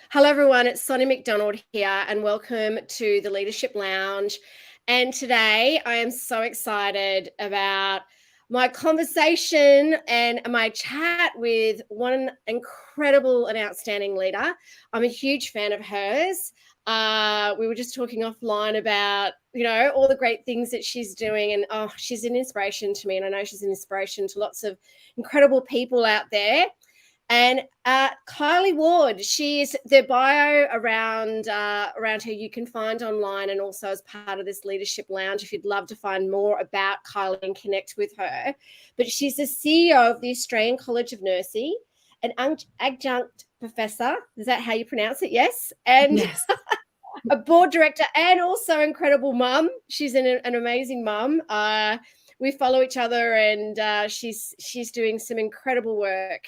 Hello, everyone. It's Sonia McDonald here, and welcome to the Leadership Lounge. And today I am so excited about my conversation and my chat with one incredible and outstanding leader. I'm a huge fan of hers. We were just talking offline about, all the great things that she's doing. And she's an inspiration to me. And I know she's an inspiration to lots of incredible people out there. And Kylie Ward, she's the bio around her you can find online, and also as part of this Leadership Lounge if you'd love to find more about Kylie and connect with her. But she's the CEO of the Australian College of Nursing, an adjunct professor. Is that how you pronounce it? Yes. And yes. A board director, and also incredible mum. She's an amazing mum. We follow each other, and she's doing some incredible work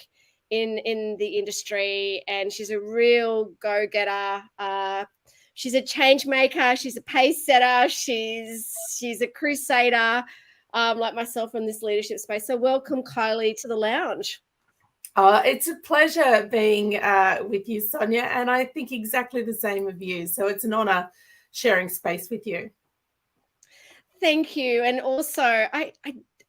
in the industry, and she's a real go-getter. She's a change maker. She's a pace setter. She's a crusader, like myself in this leadership space. So welcome, Kylie, to the lounge. It's a pleasure being with you, Sonia, and I think exactly the same of you. So it's an honour sharing space with you. Thank you. And also,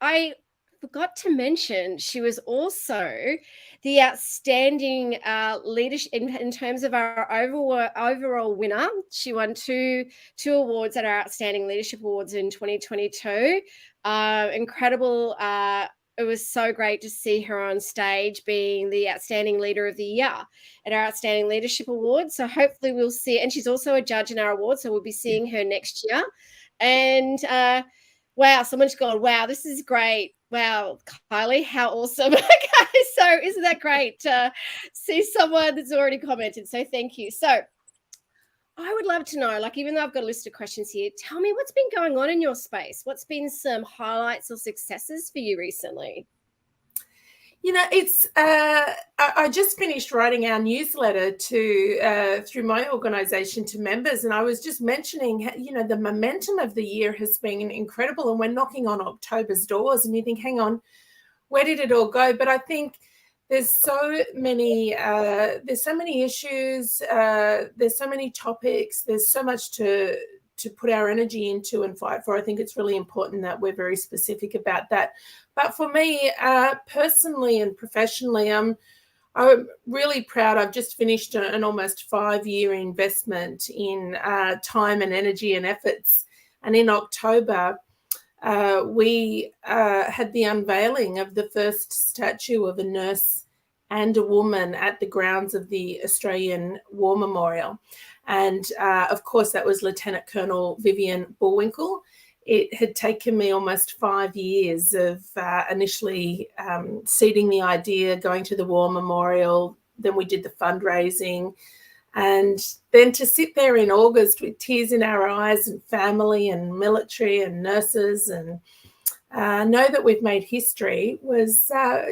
I forgot to mention she was also the outstanding leadership in terms of our overall winner. She won two awards at our Outstanding Leadership Awards in 2022. Incredible. It was so great to see her on stage being the Outstanding Leader of the Year at our Outstanding Leadership Awards. So hopefully we'll see, and she's also a judge in our awards, so we'll be seeing her next year. And wow, someone's gone, wow, this is great. Wow, Kylie, how awesome. Okay, so isn't that great to see someone that's already commented? So thank you. So I would love to know, even though I've got a list of questions here, tell me what's been going on in your space. What's been some highlights or successes for you recently? It's I just finished writing our newsletter through my organisation to members, and I was just mentioning, the momentum of the year has been incredible, and we're knocking on October's doors, and you think, hang on, where did it all go? But I think there's so many issues, there's so many topics, there's so much to put our energy into and fight for. I think it's really important that we're very specific about that. But for me, personally and professionally, I'm really proud. I've just finished an almost 5-year investment in time and energy and efforts. And in October, we had the unveiling of the first statue of a nurse and a woman at the grounds of the Australian War Memorial. And of course, that was Lieutenant Colonel Vivian Bullwinkle. It had taken me almost 5 years of initially seeding the idea, going to the War Memorial. Then we did the fundraising. And then to sit there in August with tears in our eyes and family and military and nurses and know that we've made history was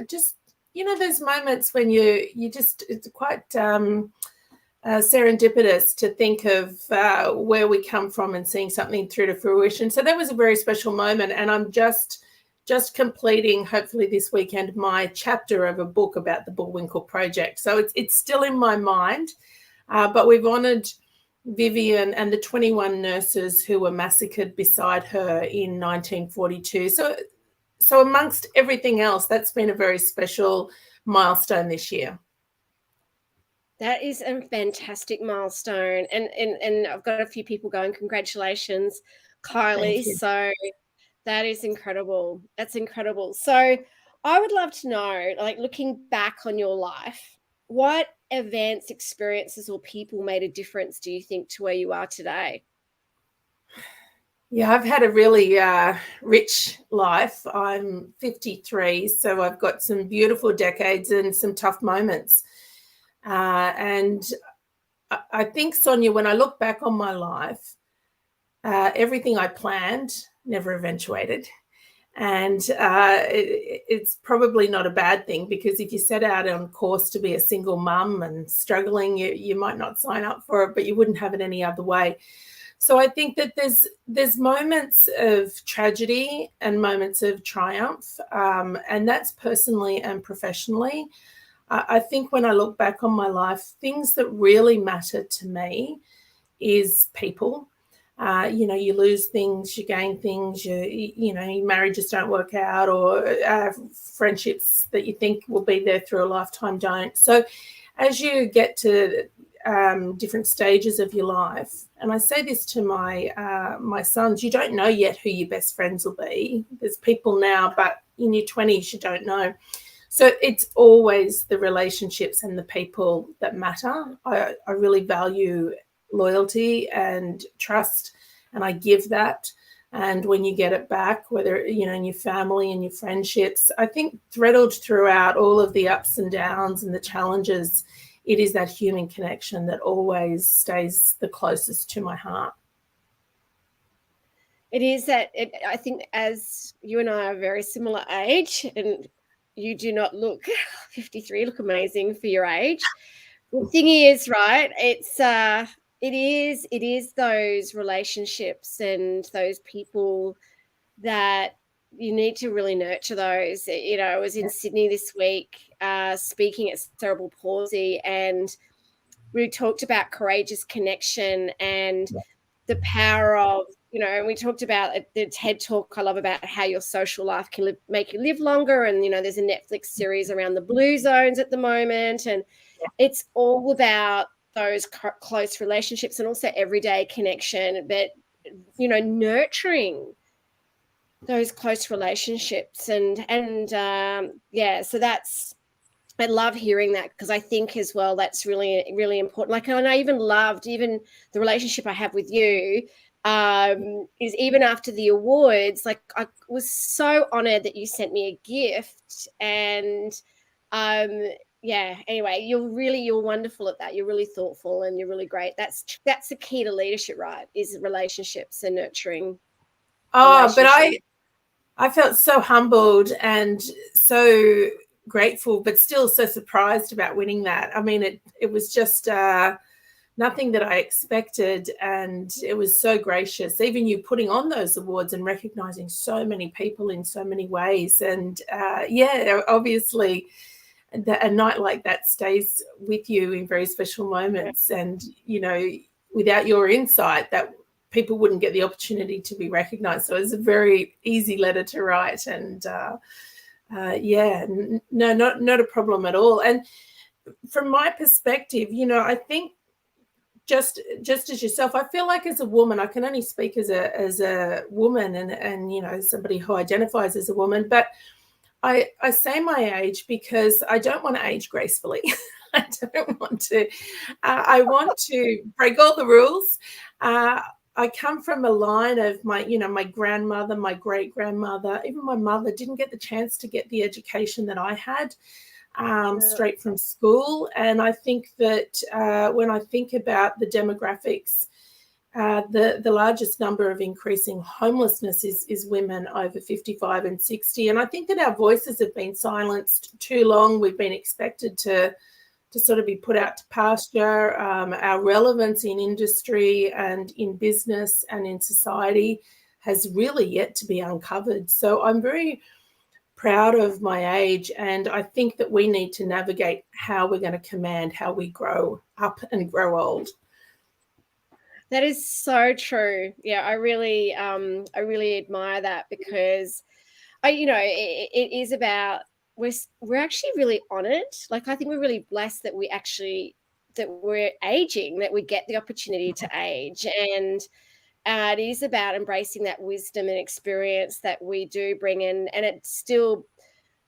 just, those moments when it's quite serendipitous to think of where we come from and seeing something through to fruition. So that was a very special moment, and I'm just completing, hopefully this weekend, my chapter of a book about the Bullwinkle project. So it's still in my mind, but we've honoured Vivian and the 21 nurses who were massacred beside her in 1942. So amongst everything else, that's been a very special milestone this year. That is a fantastic milestone. And I've got a few people going, congratulations, Kylie. So that is incredible. That's incredible. So I would love to know, looking back on your life, what events, experiences, or people made a difference, do you think, to where you are today? Yeah, I've had a really rich life. I'm 53, so I've got some beautiful decades and some tough moments. And I think, Sonia, when I look back on my life, everything I planned never eventuated. And it's probably not a bad thing, because if you set out on course to be a single mum and struggling, you might not sign up for it, but you wouldn't have it any other way. So I think that there's moments of tragedy and moments of triumph, and that's personally and professionally. I think when I look back on my life, things that really matter to me is people. You lose things, you gain things, your marriages don't work out, or friendships that you think will be there through a lifetime don't. So as you get to different stages of your life, and I say this to my sons, you don't know yet who your best friends will be. There's people now, but in your 20s, you don't know. So it's always the relationships and the people that matter. I really value loyalty and trust, and I give that. And when you get it back, whether in your family and your friendships, I think threaded throughout all of the ups and downs and the challenges, it is that human connection that always stays the closest to my heart. It is that. I think as you and I are very similar age, and you do not look 53, look amazing for your age. The thing is, right, it is those relationships and those people that you need to really nurture those. I was in Sydney this week speaking at Cerebral Palsy, and we talked about courageous connection and the power of, we talked about the TED Talk I love about how your social life can make you live longer. And, there's a Netflix series around the blue zones at the moment. And it's all about those close relationships and also everyday connection, but, nurturing those close relationships. So I love hearing that, because I think as well that's really, really important. Like, and I even loved the relationship I have with you is even after the awards, like I was so honored that you sent me a gift. And anyway, you're wonderful at that. You're really thoughtful and you're really great. That's the key to leadership, right? Is relationships and nurturing. But I felt so humbled and so grateful, but still so surprised about winning that. I mean, it was just nothing that I expected, and it was so gracious. Even you putting on those awards and recognizing so many people in so many ways, and obviously, a night like that stays with you in very special moments. And without your insight, that people wouldn't get the opportunity to be recognized. So it's a very easy letter to write, and not a problem at all. And from my perspective, I think just as yourself, I feel like as a woman, I can only speak as a woman and somebody who identifies as a woman, but I say my age because I don't want to age gracefully. I don't want to. I want to break all the rules. I come from a line of my grandmother, my great-grandmother, even my mother didn't get the chance to get the education that I had straight from school. And I think that when I think about the demographics, the largest number of increasing homelessness is women over 55 and 60. And I think that our voices have been silenced too long. We've been expected to sort of be put out to pasture. Our relevance in industry and in business and in society has really yet to be uncovered. So I'm very proud of my age, and I think that we need to navigate how we're going to command how we grow up and grow old. That is so true. Yeah, I really admire that, because it is about, we're actually really honored. Like, I think we're really blessed that we're aging, that we get the opportunity to age. And it is about embracing that wisdom and experience that we do bring in. And it still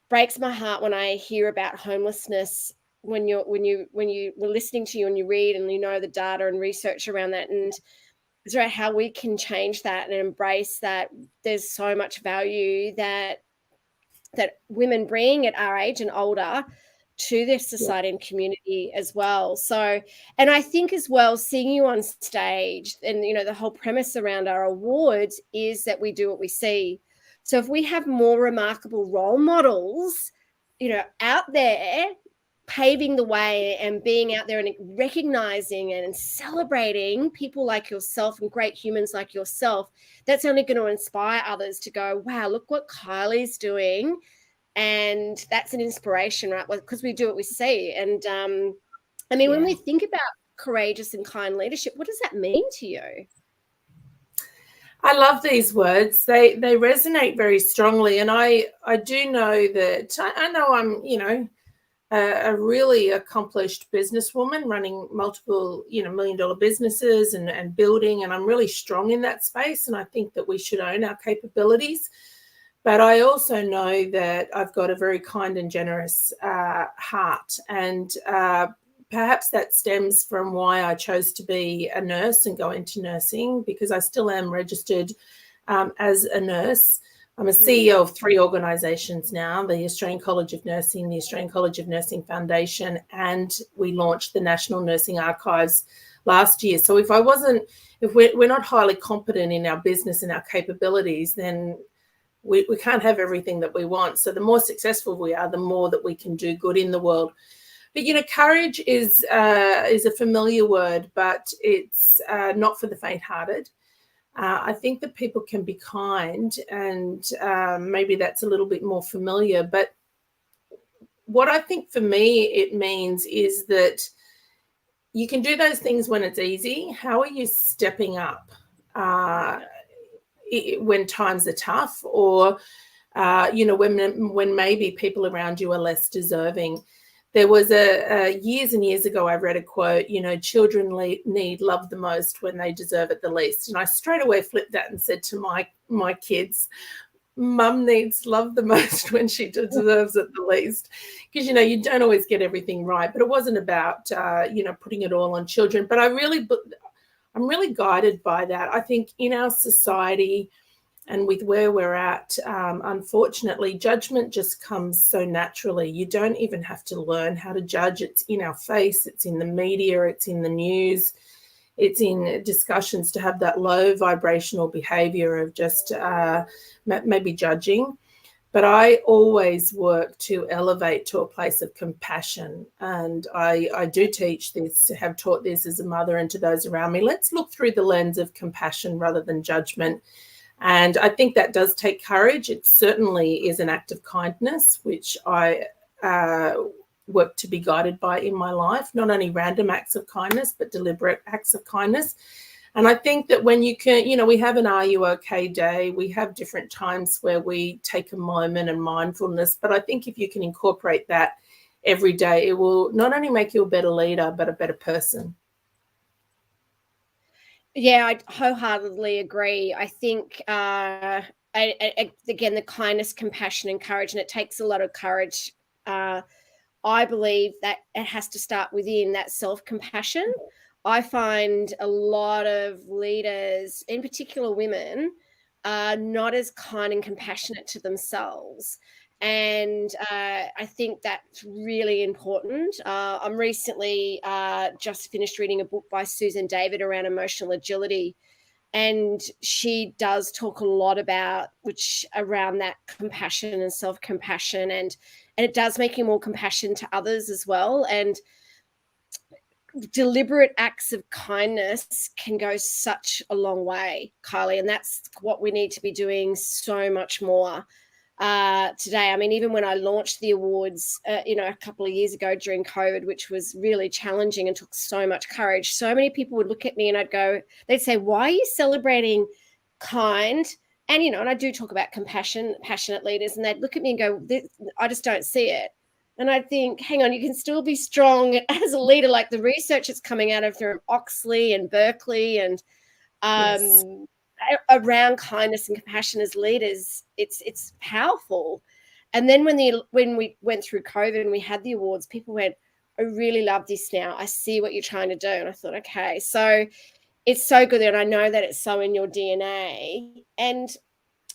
breaks my heart when I hear about homelessness, when you were listening to you and you read and the data and research around that, and it's about how we can change that and embrace that. There's so much value that women bring at our age and older to this society and community as well. So, and I think as well, seeing you on stage, and the whole premise around our awards is that we do what we see. So if we have more remarkable role models, out there paving the way and being out there and recognizing and celebrating people like yourself and great humans like yourself, that's only going to inspire others to go, wow, look what Kylie's doing. And that's an inspiration, right? Because we do what we see. And I mean, when we think about courageous and kind leadership, what does that mean to you? I love these words. They resonate very strongly. And I do know that I know I'm, a really accomplished businesswoman running multiple, $1 million businesses and building, and I'm really strong in that space. And I think that we should own our capabilities. But I also know that I've got a very kind and generous heart. And perhaps that stems from why I chose to be a nurse and go into nursing, because I still am registered as a nurse. I'm a CEO of 3 organisations now, the Australian College of Nursing, the Australian College of Nursing Foundation, and we launched the National Nursing Archives last year. So if we're not highly competent in our business and our capabilities, then we can't have everything that we want. So the more successful we are, the more that we can do good in the world. But, courage is a familiar word, but it's not for the faint-hearted. I think that people can be kind, and maybe that's a little bit more familiar. But what I think for me it means is that you can do those things when it's easy. How are you stepping up when times are tough, or, when maybe people around you are less deserving? There was years and years ago, I read a quote, children need love the most when they deserve it the least. And I straight away flipped that and said to my kids, Mum needs love the most when she deserves it the least. Because, you don't always get everything right. But it wasn't about, putting it all on children. But I'm really guided by that. I think in our society, and with where we're at, unfortunately, judgment just comes so naturally. You don't even have to learn how to judge. It's in our face. It's in the media. It's in the news. It's in discussions to have that low vibrational behaviour of just maybe judging. But I always work to elevate to a place of compassion. And I do teach this, have taught this as a mother and to those around me. Let's look through the lens of compassion rather than judgment. And I think that does take courage. It certainly is an act of kindness, which I work to be guided by in my life, not only random acts of kindness, but deliberate acts of kindness. And I think that when you can, we have an Are You OK day, we have different times where we take a moment and mindfulness. But I think if you can incorporate that every day, it will not only make you a better leader, but a better person. Yeah, I wholeheartedly agree. I think, again, the kindness, compassion, and courage, and it takes a lot of courage. I believe that it has to start within that self-compassion. I find a lot of leaders, in particular women, are not as kind and compassionate to themselves. And I think that's really important. I'm recently just finished reading a book by Susan David around emotional agility. And she does talk a lot about around that compassion and self-compassion. And it does make you more compassionate to others as well. And deliberate acts of kindness can go such a long way, Kylie. And that's what we need to be doing so much more today. I mean, even when I launched the awards, a couple of years ago during COVID, which was really challenging and took so much courage, so many people would look at me and they'd say, why are you celebrating kind? And, and I do talk about passionate leaders, and they'd look at me and go, I just don't see it. And I think, hang on, you can still be strong as a leader, like the research that's coming out of from Oxley and Berkeley and yes. Around kindness and compassion as leaders, it's powerful. And then when we went through COVID and we had the awards, people went, I really love this now. I see what you're trying to do. And I thought, okay, so it's so good. And I know that it's so in your DNA. And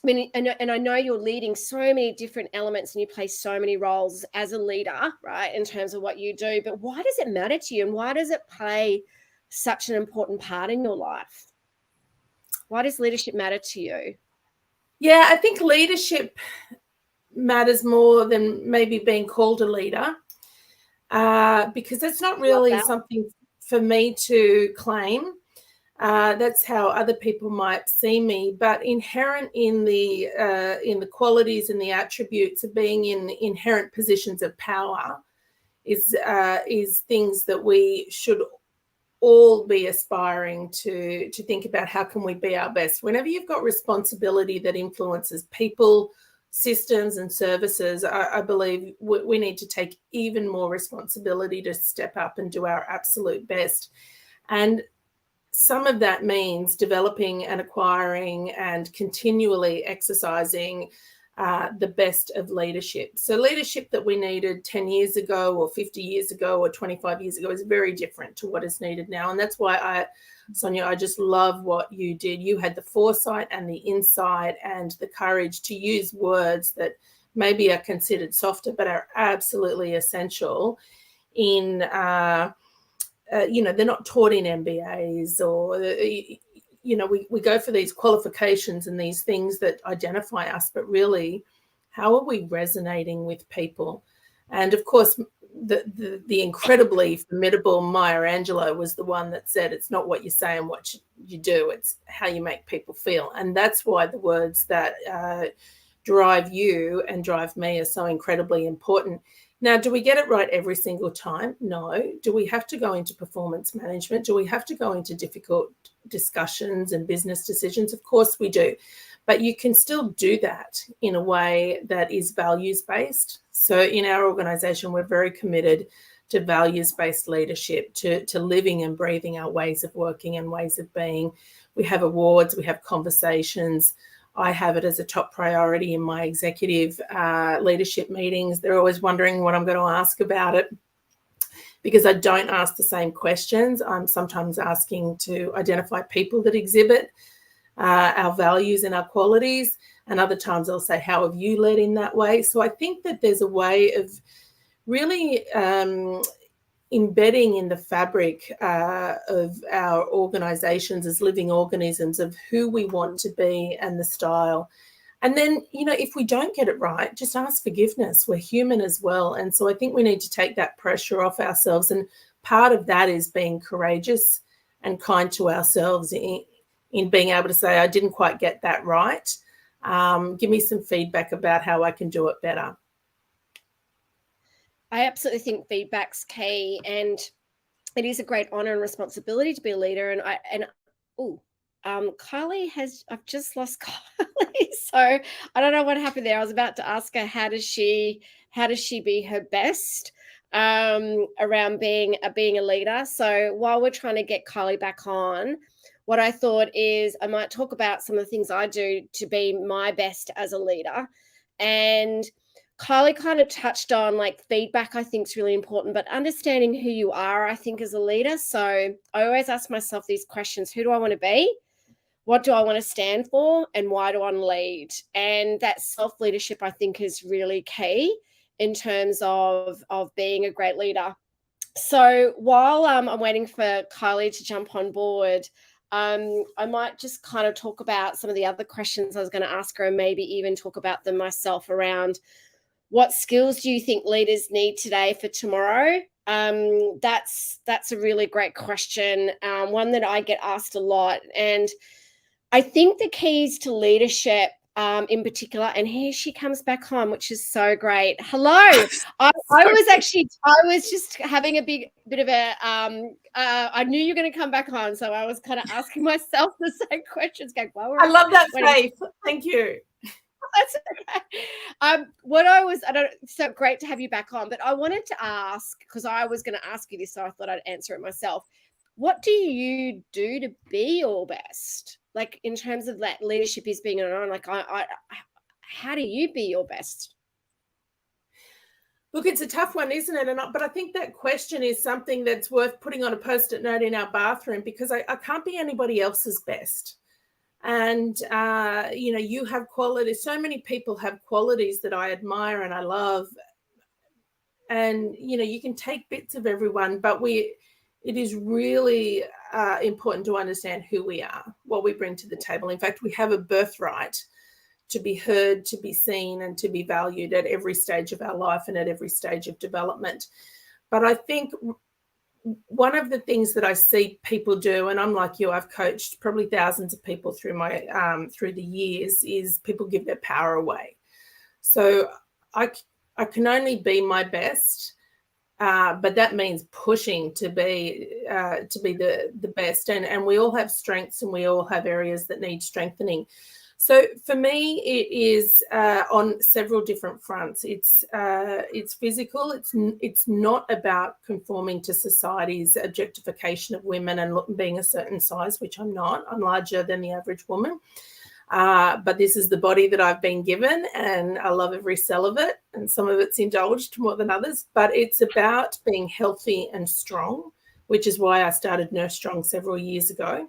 I know you're leading so many different elements and you play so many roles as a leader, right, in terms of what you do. But why does it matter to you, and why does it play such an important part in your life? Why does leadership matter to you? Yeah, I think leadership matters more than maybe being called a leader, because it's not really something for me to claim. That's how other people might see me. But inherent in the qualities and the attributes of being in inherent positions of power is things that we should all be aspiring to think about. How can we be our best? Whenever you've got responsibility that influences people, systems and services, I believe we need to take even more responsibility to step up and do our absolute best. And some of that means developing and acquiring and continually exercising the best of leadership. So leadership that we needed 10 years ago or 50 years ago or 25 years ago is very different to what is needed now. And that's why Sonia, I just love what you did. You had the foresight and the insight and the courage to use words that maybe are considered softer, but are absolutely essential in, they're not taught in MBAs or, we go for these qualifications and these things that identify us, but really, how are we resonating with people? And of course, the incredibly formidable Maya Angelou was the one that said, it's not what you say and what you do, it's how you make people feel. And that's why the words that drive you and drive me are so incredibly important. Now, do we get it right every single time? No. Do we have to go into performance management? Do we have to go into difficult discussions and business decisions? Of course we do. But you can still do that in a way that is values-based. So in our organisation, we're very committed to values-based leadership, to living and breathing our ways of working and ways of being. We have awards, we have conversations. I have it as a top priority in my executive leadership meetings. They're always wondering what I'm going to ask about it because I don't ask the same questions. I'm sometimes asking to identify people that exhibit our values and our qualities, and other times I'll say, how have you led in that way? So I think that there's a way of really embedding in the fabric of our organisations as living organisms of who we want to be and the style. And then, if we don't get it right, just ask forgiveness. We're human as well. And so I think we need to take that pressure off ourselves. And part of that is being courageous and kind to ourselves in being able to say, I didn't quite get that right. Give me some feedback about how I can do it better. I absolutely think feedback's key, and it is a great honor and responsibility to be a leader. Kylie I've just lost Kylie, so I don't know what happened there. I was about to ask her how does she be her best around being a leader. So while we're trying to get Kylie back on, what I thought is I might talk about some of the things I do to be my best as a leader. And Kylie kind of touched on feedback, I think is really important, but understanding who you are, I think, as a leader. So I always ask myself these questions: who do I want to be? What do I want to stand for? And why do I want to lead? And that self-leadership, I think, is really key in terms of being a great leader. So while I'm waiting for Kylie to jump on board, I might just kind of talk about some of the other questions I was going to ask her, and maybe even talk about them myself around what skills do you think leaders need today for tomorrow? That's a really great question, one that I get asked a lot. And I think the keys to leadership in particular, and here she comes back on, which is so great. Hello. I was just having a bit of a, I knew you were going to come back on, so I was kind of asking myself the same questions. Going, well, I love that faith. Thank you. That's okay. It's so great to have you back on, but I wanted to ask, because I was going to ask you this, so I thought I'd answer it myself. What do you do to be your best? In terms of that leadership is being on, how do you be your best? Look, it's a tough one, isn't it? But I think that question is something that's worth putting on a Post-it note in our bathroom, because I can't be anybody else's best. And, you have qualities. So many people have qualities that I admire and I love. And, you can take bits of everyone, but it is really important to understand who we are, what we bring to the table. In fact, we have a birthright to be heard, to be seen, and to be valued at every stage of our life and at every stage of development. But I think one of the things that I see people do, and I'm like you, I've coached probably thousands of people through through the years, is people give their power away. So I can only be my best, but that means pushing to be the best. And we all have strengths, and we all have areas that need strengthening. So for me, it is on several different fronts. It's physical. It's not about conforming to society's objectification of women and being a certain size, which I'm not. I'm larger than the average woman. But this is the body that I've been given, and I love every cell of it. And some of it's indulged more than others. But it's about being healthy and strong, which is why I started Nurse Strong several years ago.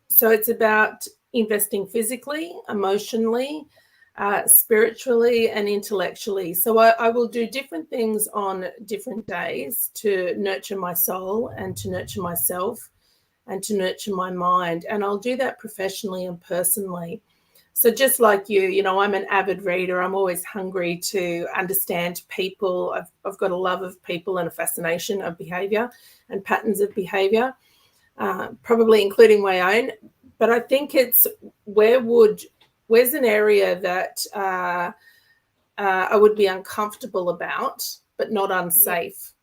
So it's about investing physically, emotionally, spiritually, and intellectually. So I will do different things on different days to nurture my soul and to nurture myself and to nurture my mind. And I'll do that professionally and personally. So just like you know, I'm an avid reader. I'm always hungry to understand people. I've got a love of people and a fascination of behavior and patterns of behavior, probably including my own. But I think it's where's an area that I would be uncomfortable about, but not unsafe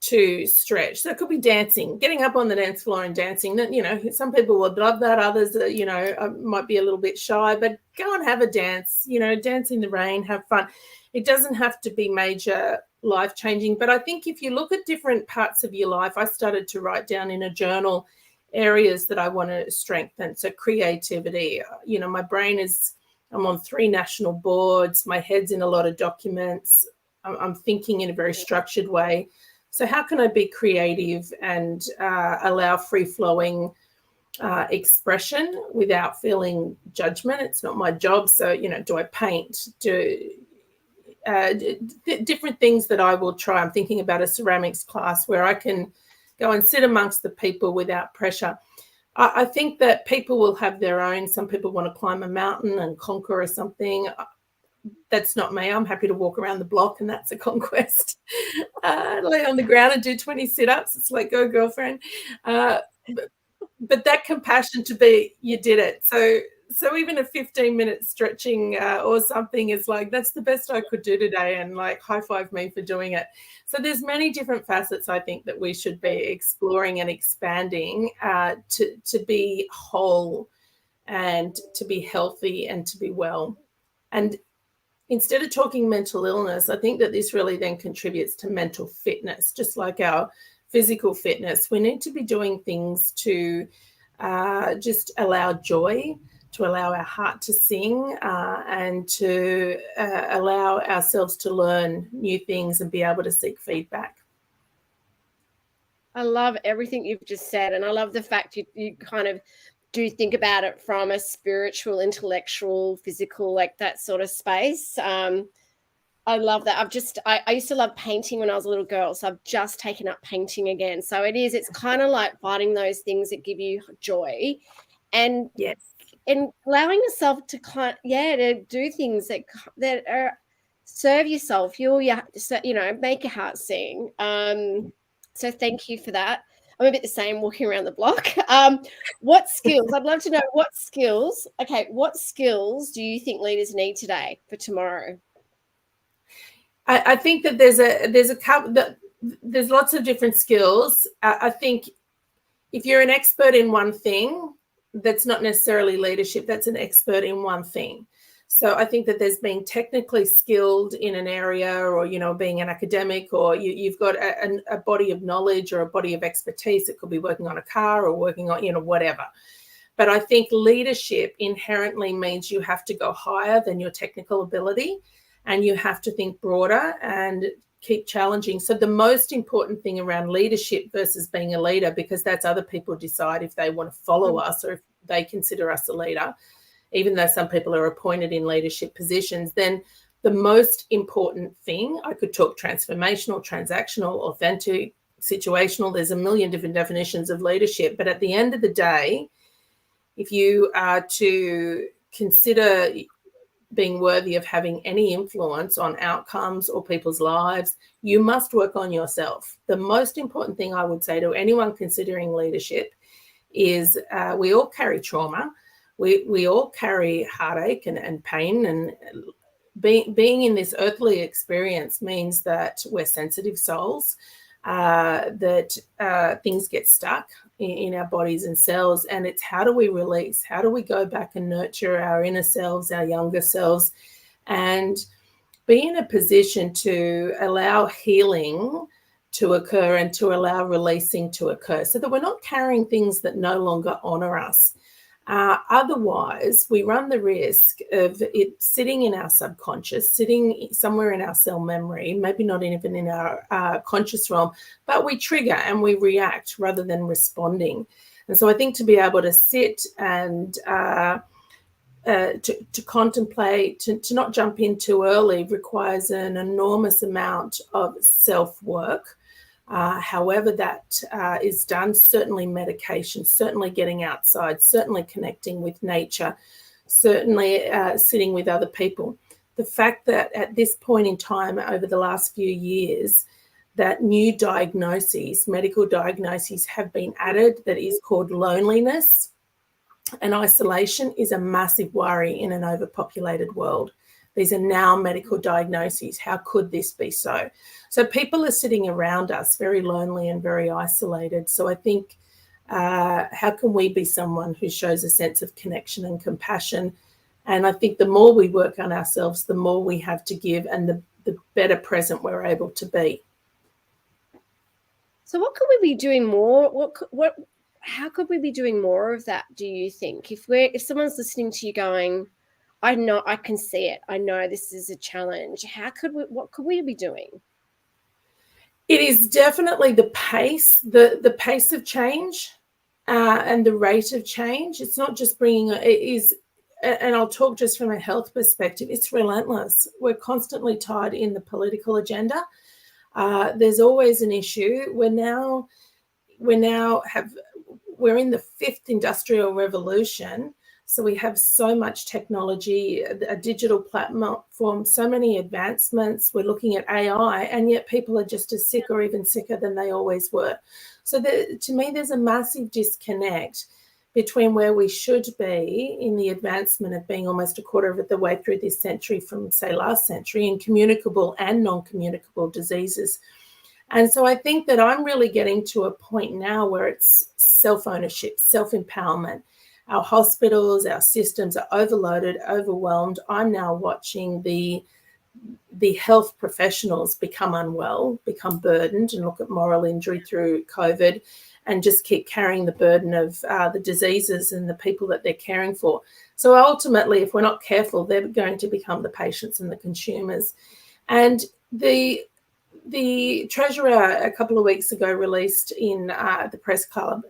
to stretch. So it could be dancing, getting up on the dance floor and dancing. You know, some people would love that. Others, you know, might be a little bit shy, but go and have a dance, you know, dance in the rain, have fun. It doesn't have to be major life-changing. But I think if you look at different parts of your life, I started to write down in a journal areas that I want to strengthen. So creativity, you know, my brain I'm on 3 national boards, my head's in a lot of documents, I'm thinking in a very structured way. So how can I be creative and allow free-flowing expression without feeling judgment? It's not my job. So, you know, do I paint? Different things that I will try. I'm thinking about a ceramics class where I can go and sit amongst the people without pressure. I think that people will have their own. Some people want to climb a mountain and conquer or something. That's not me. I'm happy to walk around the block, and that's a conquest. Lay on the ground and do 20 sit-ups. It's like, go, girlfriend. But that compassion to be, you did it. So even a 15-minute stretching or something is like, that's the best I could do today, and like high five me for doing it. So there's many different facets I think that we should be exploring and expanding to be whole and to be healthy and to be well. And instead of talking mental illness, I think that this really then contributes to mental fitness, just like our physical fitness. We need to be doing things to just allow joy, to allow our heart to sing, and to allow ourselves to learn new things and be able to seek feedback. I love everything you've just said. And I love the fact you kind of do think about it from a spiritual, intellectual, physical, like that sort of space. I love that. I used to love painting when I was a little girl. So I've just taken up painting again. So it's kind of like finding those things that give you joy. And yes. And allowing yourself to to do things that are serve yourself, make your heart sing. So thank you for that. I'm a bit the same walking around the block. What skills? I'd love to know what skills do you think leaders need today for tomorrow? I think that there's a couple that there's lots of different skills. I think if you're an expert in one thing, that's not necessarily leadership. That's an expert in one thing. So I think that there's being technically skilled in an area, or, you know, being an academic, or you've got a body of knowledge or a body of expertise. It could be working on a car or working on, you know, whatever. But I think leadership inherently means you have to go higher than your technical ability, and you have to think broader and keep challenging. So the most important thing around leadership versus being a leader, because that's other people decide if they want to follow us or if they consider us a leader, even though some people are appointed in leadership positions, then the most important thing, I could talk transformational, transactional, authentic, situational. There's a million different definitions of leadership. But at the end of the day, if you are to consider being worthy of having any influence on outcomes or people's lives, you must work on yourself. The most important thing I would say to anyone considering leadership is we all carry trauma. We all carry heartache and pain, and being in this earthly experience means that we're sensitive souls, that things get stuck in our bodies and cells, and it's how do we release? How do we go back and nurture our inner selves, our younger selves, and be in a position to allow healing to occur and to allow releasing to occur, so that we're not carrying things that no longer honor us. Otherwise, we run the risk of it sitting in our subconscious, sitting somewhere in our cell memory, maybe not even in our conscious realm, but we trigger and we react rather than responding. And so I think to be able to sit and to contemplate, to not jump in too early, requires an enormous amount of self-work. However that is done, certainly medication, certainly getting outside, certainly connecting with nature, certainly sitting with other people. The fact that at this point in time, over the last few years, that new diagnoses, medical diagnoses have been added that is called loneliness and isolation is a massive worry in an overpopulated world. These are now medical diagnoses. How could this be so? So people are sitting around us very lonely and very isolated. So I think how can we be someone who shows a sense of connection and compassion? And I think the more we work on ourselves, the more we have to give and the better present we're able to be. So what could we be doing more? How could we be doing more of that, do you think? If someone's listening to you going, I know, I can see it, I know this is a challenge, what could we be doing? It is definitely the pace, the pace of change and the rate of change. It's not just it is, and I'll talk just from a health perspective, it's relentless. We're constantly tied in the political agenda. There's always an issue. We're in the fifth industrial revolution. So we have so much technology, a digital platform, so many advancements. We're looking at AI, and yet people are just as sick or even sicker than they always were. So to me, there's a massive disconnect between where we should be in the advancement of being almost a quarter of the way through this century from, say, last century in communicable and non-communicable diseases. And so I think that I'm really getting to a point now where it's self-ownership, self-empowerment. Our hospitals, our systems are overloaded, overwhelmed. I'm now watching the health professionals become unwell, become burdened, and look at moral injury through COVID and just keep carrying the burden of the diseases and the people that they're caring for. So ultimately, if we're not careful, they're going to become the patients and the consumers. And the Treasurer a couple of weeks ago released in the press club,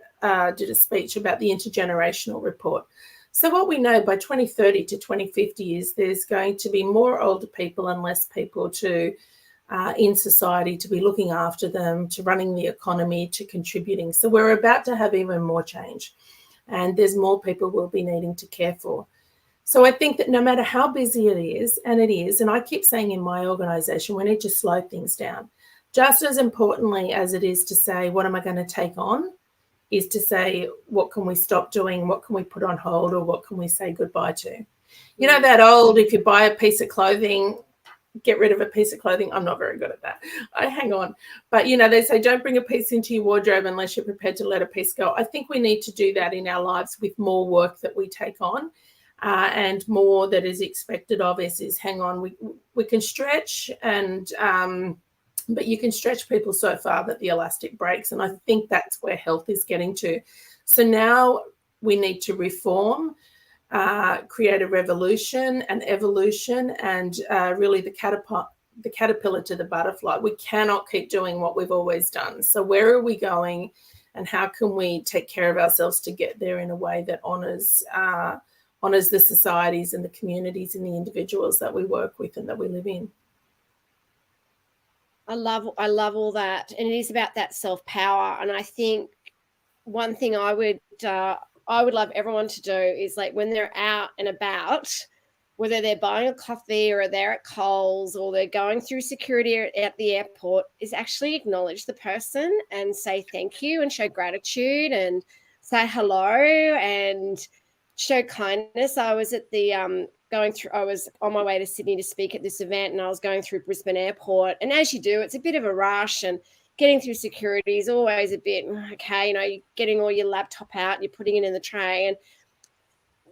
did a speech about the intergenerational report. So what we know by 2030 to 2050 is there's going to be more older people and less people in society to be looking after them, to running the economy, to contributing. So we're about to have even more change, and there's more people we'll be needing to care for. So I think that no matter how busy it is, and I keep saying in my organisation, we need to slow things down. Just as importantly as it is to say, what am I going to take on, is to say, what can we stop doing, what can we put on hold, or what can we say goodbye to? You know that old, if you buy a piece of clothing, get rid of a piece of clothing. I'm not very good at that. I hang on. But, they say don't bring a piece into your wardrobe unless you're prepared to let a piece go. I think we need to do that in our lives with more work that we take on. And more that is expected of us is, hang on, we can stretch, and but you can stretch people so far that the elastic breaks. And I think that's where health is getting to. So now we need to reform, create a revolution, an evolution, and really the caterpillar to the butterfly. We cannot keep doing what we've always done. So where are we going, and how can we take care of ourselves to get there in a way that honours the societies and the communities and the individuals that we work with and that we live in? I love all that, and it is about that self-power. And I think one thing I would love everyone to do is, like, when they're out and about, whether they're buying a coffee or they're at Coles or they're going through security at the airport, is actually acknowledge the person and say thank you and show gratitude and say hello and show kindness. I was at the I was on my way to Sydney to speak at this event, and I was going through Brisbane Airport. And as you do, it's a bit of a rush, and getting through security is always a bit, okay, you're getting all your laptop out and you're putting it in the tray. And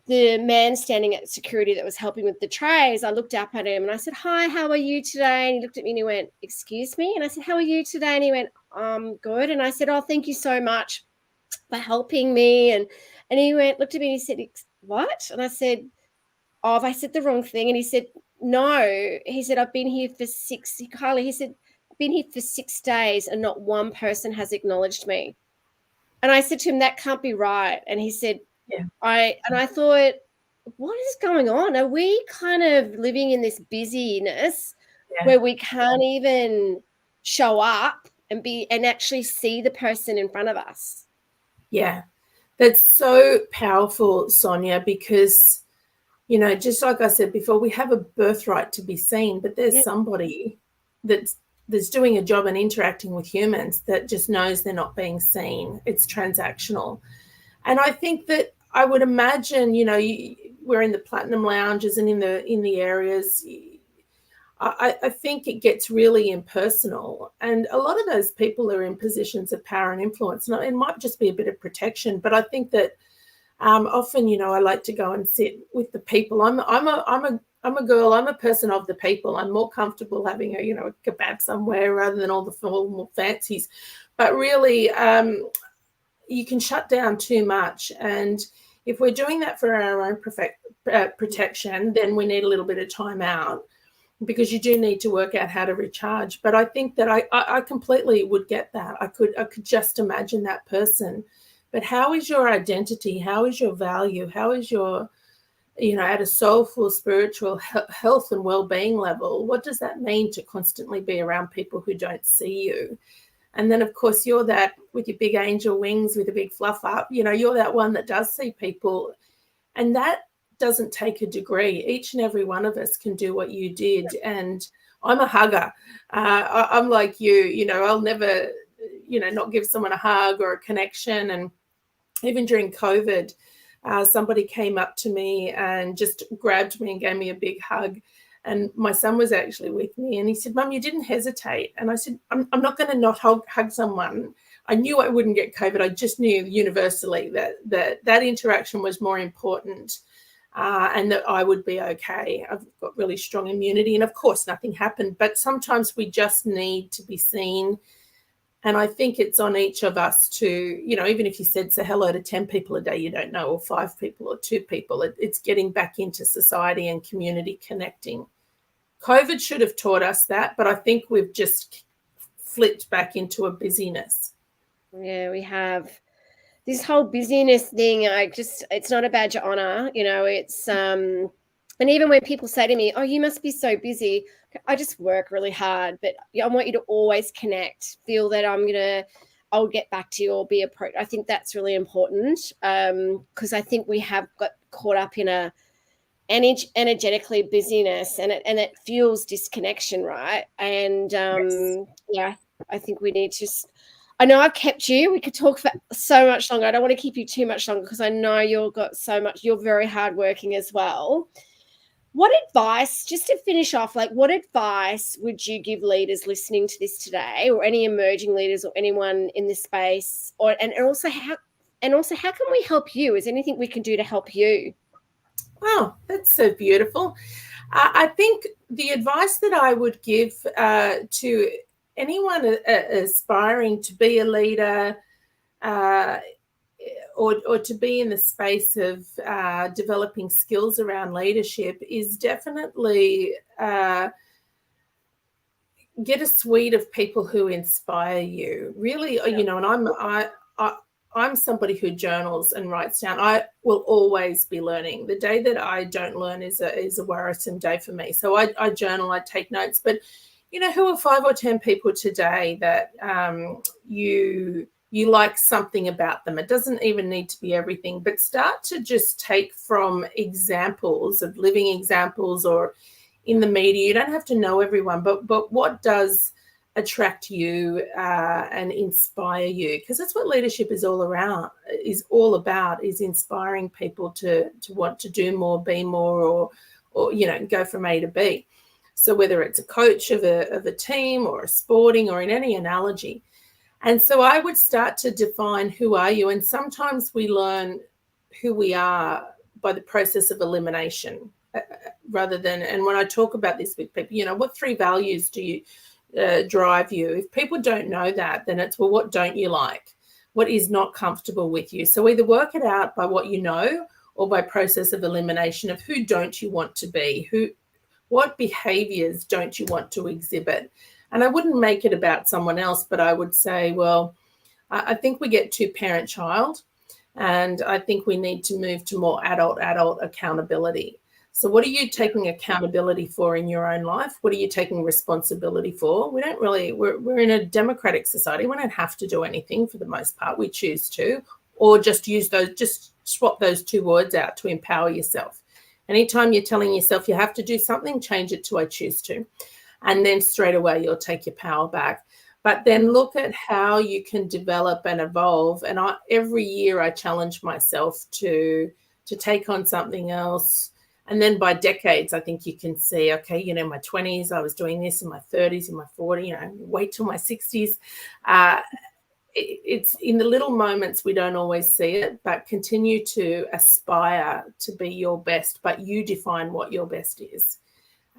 the man standing at security that was helping with the trays, I looked up at him and I said, "Hi, how are you today?" And he looked at me and he went, "Excuse me?" And I said, "How are you today?" And he went, "Good." And I said, "Oh, thank you so much for helping me." And he looked at me and he said, "What?" And I said, "Oh, have I said the wrong thing?" And he said, "No." He said, "I've been here for Kylie," he said, "I've been here for 6 days and not one person has acknowledged me." And I said to him, "That can't be right." And he said, Yeah. I thought, what is going on? Are we kind of living in this busyness where we can't even show up and actually see the person in front of us? Yeah, that's so powerful, Sonia, because, just like I said before, we have a birthright to be seen, but there's somebody that's doing a job and interacting with humans that just knows they're not being seen. It's transactional. And I think that I would imagine, we're in the platinum lounges and in the areas. I think it gets really impersonal, and a lot of those people are in positions of power and influence. And it might just be a bit of protection, but I think that often, I like to go and sit with the people. I'm a girl. I'm a person of the people. I'm more comfortable having a kebab somewhere rather than all the formal fancies. But really, you can shut down too much, and if we're doing that for our own protection, then we need a little bit of time out, because you do need to work out how to recharge. But I think that I completely would get that. I could just imagine that person. But how is your identity? How is your value? How is your, at a soulful, spiritual health and well-being level, what does that mean to constantly be around people who don't see you? And then, of course, you're that with your big angel wings, with a big fluff up, you're that one that does see people. And that doesn't take a degree. Each and every one of us can do what you did. And I'm a hugger. I'm like you, I'll never, not give someone a hug or a connection. And even during COVID, somebody came up to me and just grabbed me and gave me a big hug. And my son was actually with me, and he said, "Mum, you didn't hesitate." And I said, I'm not going to not hug someone. I knew I wouldn't get COVID. I just knew universally that interaction was more important, and that I would be okay. I've got really strong immunity, and of course nothing happened. But sometimes we just need to be seen. And I think it's on each of us to, even if you said say hello to 10 people a day you don't know, or 5 people or 2 people, it's getting back into society and community connecting. COVID should have taught us that, but I think we've just flipped back into a busyness. Yeah, we have this whole busyness thing. It's not a badge of honor, it's and even when people say to me, "Oh, you must be so busy," I just work really hard, but I want you to always connect, feel that I'll get back to you or be I think that's really important, because I think we have got caught up in a energetically busyness, and it fuels disconnection, right? And Yes. I think we need to. I know I've kept you. We could talk for so much longer. I don't want to keep you too much longer, because I know you've got so much. You're very hardworking as well. What advice, just to finish off, what advice would you give leaders listening to this today, or any emerging leaders or anyone in this space, and also how can we help you? Is there anything we can do to help you? Oh, that's so beautiful. I think the advice that I would give to anyone aspiring to be a leader, or to be in the space of developing skills around leadership, is definitely get a suite of people who inspire you. Really, and I'm somebody who journals and writes down. I will always be learning. The day that I don't learn is a worrisome day for me. So I journal, I take notes. But who are 5 or 10 people today that you you like something about them. It doesn't even need to be everything, but start to just take from examples of living examples or in the media. You don't have to know everyone, but what does attract you and inspire you? Because that's what leadership is all about, is inspiring people to want to do more, be more, or go from A to B. So whether it's a coach of a team or a sporting or in any analogy. And so I would start to define who are you. And sometimes we learn who we are by the process of elimination rather than, and when I talk about this with people, what 3 values do you drive you? If people don't know that, then it's, well, what don't you like? What is not comfortable with you? So either work it out by what you know or by process of elimination of who don't you want to be, what behaviors don't you want to exhibit. And I wouldn't make it about someone else, but I would say, well, I think we get too parent-child, and I think we need to move to more adult accountability. So what are you taking accountability for in your own life? What are you taking responsibility for? We're in a democratic society. We don't have to do anything for the most part. We choose to, or just swap those 2 words out to empower yourself. Anytime you're telling yourself you have to do something, change it to I choose to. And then straight away you'll take your power back. But then look at how you can develop and evolve. And every year I challenge myself to take on something else. And then by decades, I think you can see, okay, in my 20s, I was doing this, in my 30s, in my 40s, wait till my 60s. It's in the little moments we don't always see it, but continue to aspire to be your best, but you define what your best is.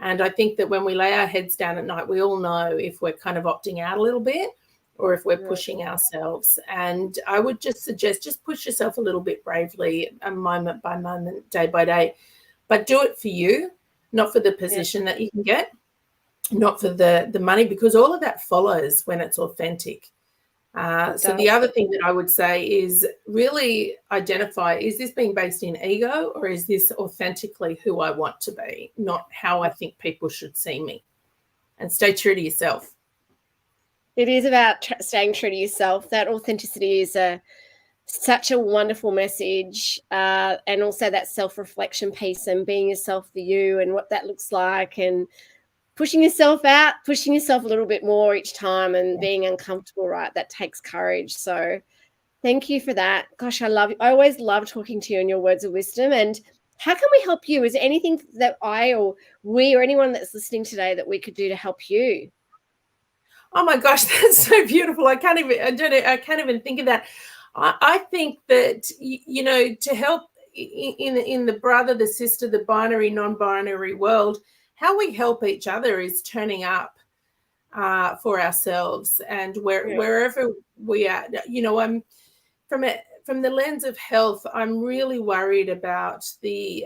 And I think that when we lay our heads down at night, we all know if we're kind of opting out a little bit or if we're pushing ourselves. And I would just suggest, just push yourself a little bit bravely, moment by moment, day by day, but do it for you, not for the position that you can get, not for the money, because all of that follows when it's authentic. So the other thing that I would say is really identify, is this being based in ego or is this authentically who I want to be, not how I think people should see me? And stay true to yourself. It is about staying true to yourself. That authenticity is such a wonderful message, and also that self-reflection piece and being yourself for you and what that looks like, and pushing yourself a little bit more each time, and being uncomfortable, right? That takes courage. So thank you for that. Gosh, I always love talking to you and your words of wisdom. And how can we help you? Is there anything that I or we or anyone that's listening today that we could do to help you? Oh my gosh, that's so beautiful. I can't even think of that. I think that, to help in the brother, the sister, the binary, non-binary world, how we help each other is turning up for ourselves, and wherever we are. I'm from the lens of health, I'm really worried about the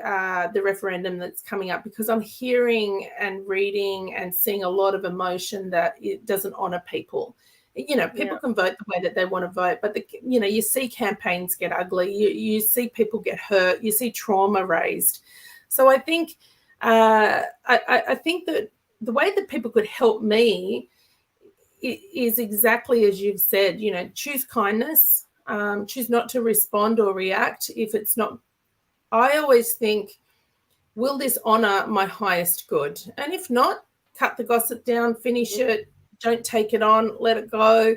referendum that's coming up, because I'm hearing and reading and seeing a lot of emotion that it doesn't honor people. People can vote the way that they want to vote, but you see campaigns get ugly. You see people get hurt. You see trauma raised. So I think I think that the way that people could help me is exactly as you've said. Choose kindness. Choose not to respond or react if it's not. I always think, will this honor my highest good? And if not, cut the gossip down, finish it. Don't take it on, let it go,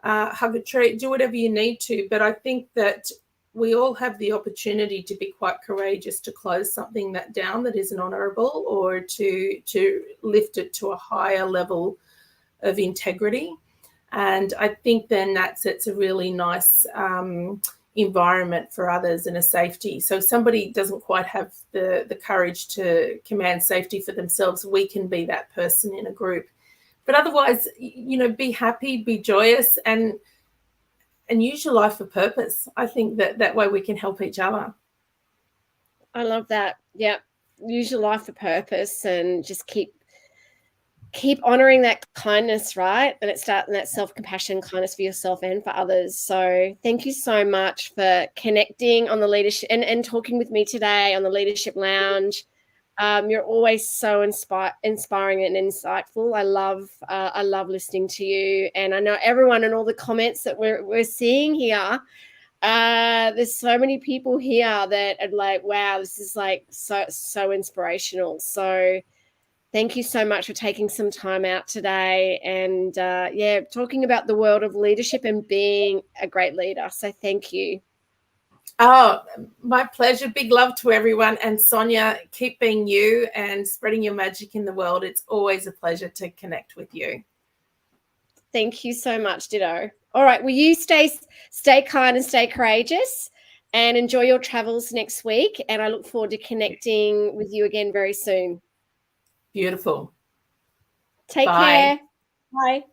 hug a tree, do whatever you need to. But I think that we all have the opportunity to be quite courageous to close something down that isn't honourable, or to lift it to a higher level of integrity. And I think then that sets a really nice environment for others and a safety. So if somebody doesn't quite have the courage to command safety for themselves, we can be that person in a group. But otherwise, be happy, be joyous, and use your life for purpose. I think that way we can help each other. I love that. Yeah. Use your life for purpose, and just keep honoring that kindness, right? And it's starting that self-compassion, kindness for yourself and for others. So thank you so much for connecting on the leadership and talking with me today on the Leadership Lounge. You're always so inspiring and insightful. I love listening to you, and I know everyone and all the comments that we're seeing here. There's so many people here that are like, wow, this is like so inspirational. So thank you so much for taking some time out today and talking about the world of leadership and being a great leader. So thank you. Oh, my pleasure. Big love to everyone. And Sonia, keep being you and spreading your magic in the world. It's always a pleasure to connect with you. Thank you so much, ditto. All right, will you stay kind and stay courageous and enjoy your travels next week. And I look forward to connecting with you again very soon. Beautiful. Take Bye. care. Bye.